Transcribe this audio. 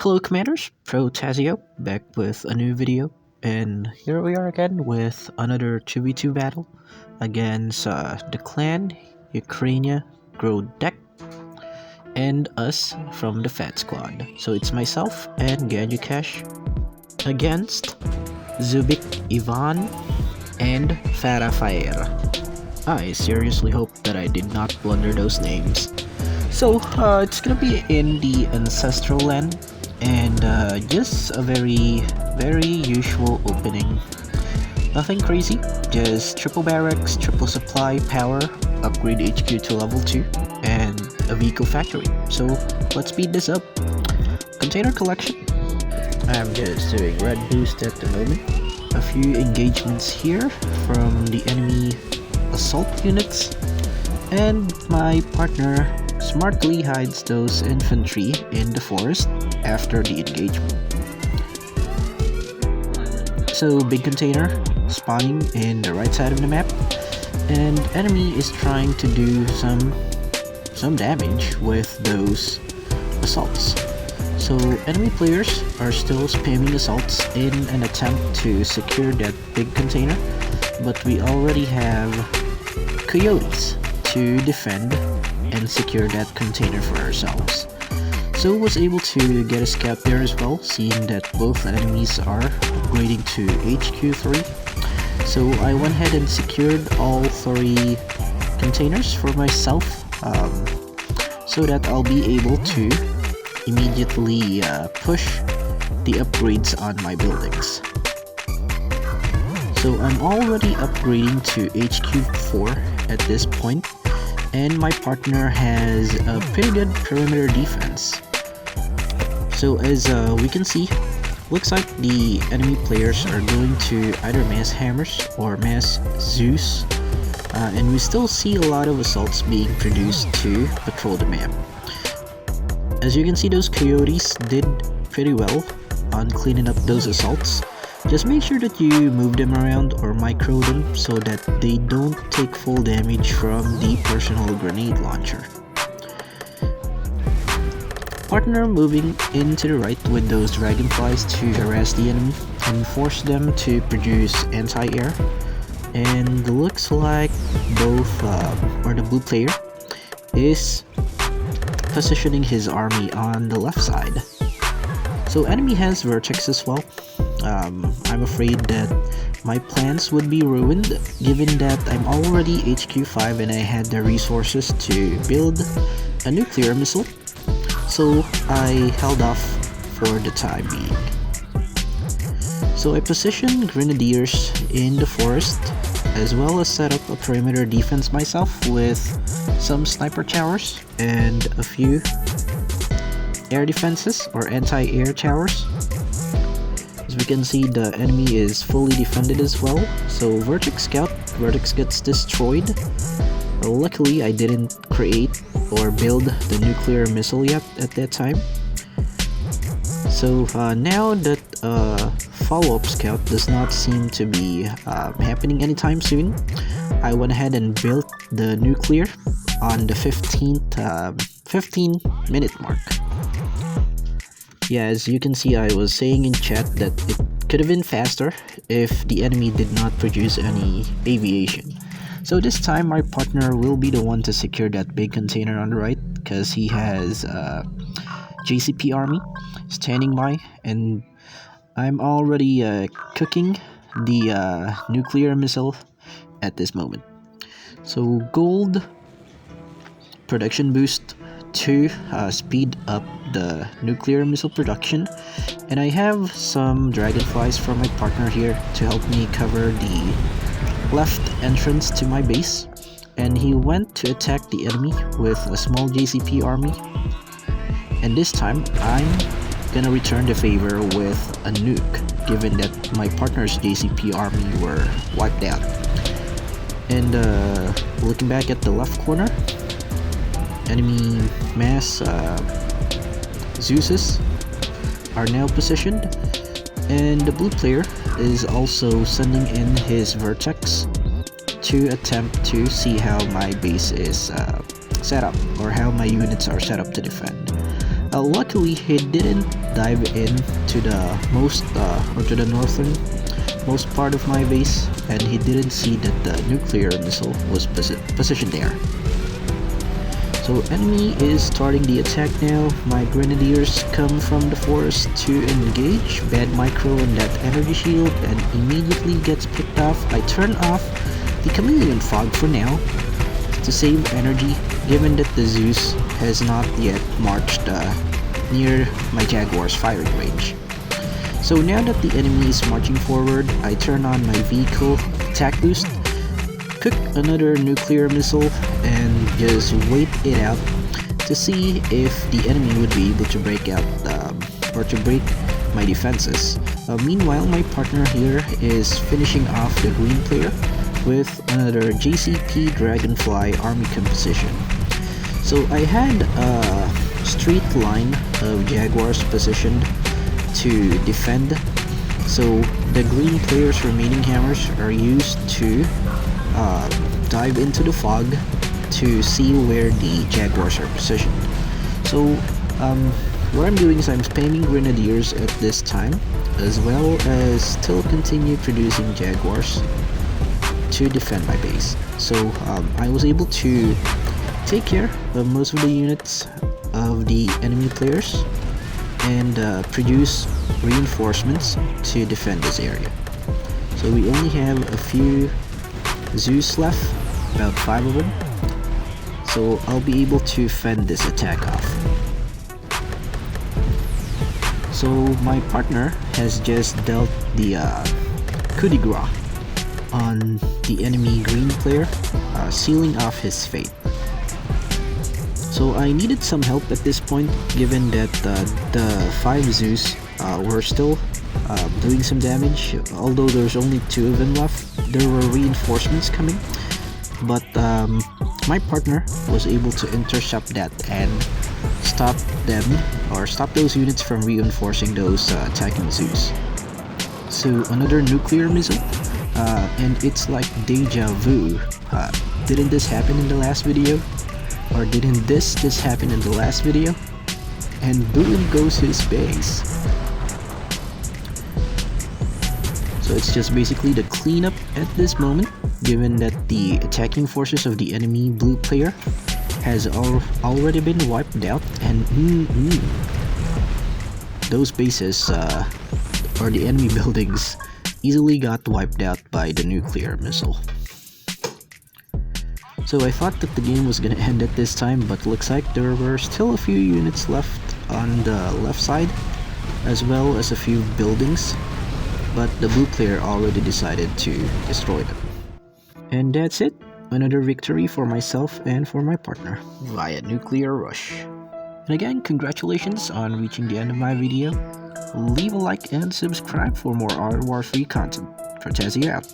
Hello Commanders, Pro-Tah-Zzioh back with a new video, and here we are again with another 2v2 battle against the clan Ukraine Deck and us from the Fat Squad. So it's myself and Jcaz against Zubik Ivan and Farah Faer. I seriously hope that I did not blunder those names. So it's gonna be in the Ancestral Land, and just a very usual opening. Nothing crazy, just triple barracks, triple supply, power, upgrade HQ to level 2, and a vehicle factory. So let's speed this up. Container collection. I'm just doing red boost at the moment. A few engagements here from the enemy assault units, and my partner smartly hides those infantry in the forest after the engagement. So big container spawning in the right side of the map, and enemy is trying to do some damage with those assaults. So enemy players are still spamming assaults in an attempt to secure that big container, but we already have coyotes to defend and secure that container for ourselves. So was able to get a scout there as well, seeing that both enemies are upgrading to HQ3. So I went ahead and secured all 3 containers for myself, so that I'll be able to immediately push the upgrades on my buildings. So I'm already upgrading to HQ4 at this point, and my partner has a pretty good perimeter defense. So as we can see, looks like the enemy players are going to either mass hammers or mass Zeus, and we still see a lot of assaults being produced to patrol the map. As you can see, those coyotes did pretty well on cleaning up those assaults. Just make sure that you move them around or micro them so that they don't take full damage from the personal grenade launcher. Partner moving into the right with those dragonflies to harass the enemy and force them to produce anti-air. And looks like both or the blue player is positioning his army on the left side. So enemy has Vertex as well. I'm afraid that my plans would be ruined given that I'm already HQ5 and I had the resources to build a nuclear missile. So I held off for the time being. So I positioned grenadiers in the forest, as well as set up a perimeter defense myself with some sniper towers and a few air defenses or anti-air towers. As we can see, the enemy is fully defended as well. So Vertex gets destroyed. Luckily I didn't create or build the nuclear missile yet at that time. So now that follow-up scout does not seem to be happening anytime soon, I went ahead and built the nuclear on the 15-minute mark. Yeah, as you can see, I was saying in chat that it could have been faster if the enemy did not produce any aviation. So this time my partner will be the one to secure that big container on the right, because he has JCP army standing by, and I'm already cooking the nuclear missile at this moment. So gold production boost to speed up the nuclear missile production, and I have some dragonflies from my partner here to help me cover the left entrance to my base, and he went to attack the enemy with a small JCP army, and this time I'm gonna return the favor with a nuke given that my partner's JCP army were wiped out. And looking back at the left corner, enemy mass Zeuses are now positioned, and the blue player is also sending in his Vertex to attempt to see how my base is set up, or how my units are set up to defend. Luckily, he didn't dive in to the to the northern most part of my base, and he didn't see that the nuclear missile was positioned there. So enemy is starting the attack now. My grenadiers come from the forest to engage. Bad micro on that energy shield and immediately gets picked off. I turn off the chameleon fog for now to save energy, given that the Zeus has not yet marched near my Jaguar's firing range. So now that the enemy is marching forward, I turn on my vehicle attack boost, cook another nuclear missile, and just wait it out to see if the enemy would be able to break out or to break my defenses. Meanwhile, my partner here is finishing off the green player with another JCP Dragonfly army composition. So I had a straight line of Jaguars positioned to defend, so the green player's remaining hammers are used to dive into the fog to see where the Jaguars are positioned. So what I'm doing is I'm spamming grenadiers at this time, as well as still continue producing Jaguars to defend my base. So I was able to take care of most of the units of the enemy players and produce reinforcements to defend this area. So we only have a few Zeus left, about 5 of them, so I'll be able to fend this attack off. So my partner has just dealt the coup de grace on the enemy green player, sealing off his fate. So I needed some help at this point, given that the 5 Zeus were still doing some damage. Although there's only 2 of them left, there were reinforcements coming, but my partner was able to intercept that and stop them, or stop those units from reinforcing those attacking Zeus. So another nuclear missile, and it's like Dejavu. Didn't this happen in the last video? Or didn't this just happen in the last video? And boom goes his base. So it's just basically the cleanup at this moment, given that the attacking forces of the enemy blue player has already been wiped out, and those bases, or the enemy buildings, easily got wiped out by the nuclear missile. So I thought that the game was gonna end at this time, but looks like there were still a few units left on the left side, as well as a few buildings, but the blue player already decided to destroy them. And that's it, another victory for myself and for my partner via nuclear rush. And again, congratulations on reaching the end of my video. Leave a like and subscribe for more Art War 3 content. Pro-Tah-Zzioh out.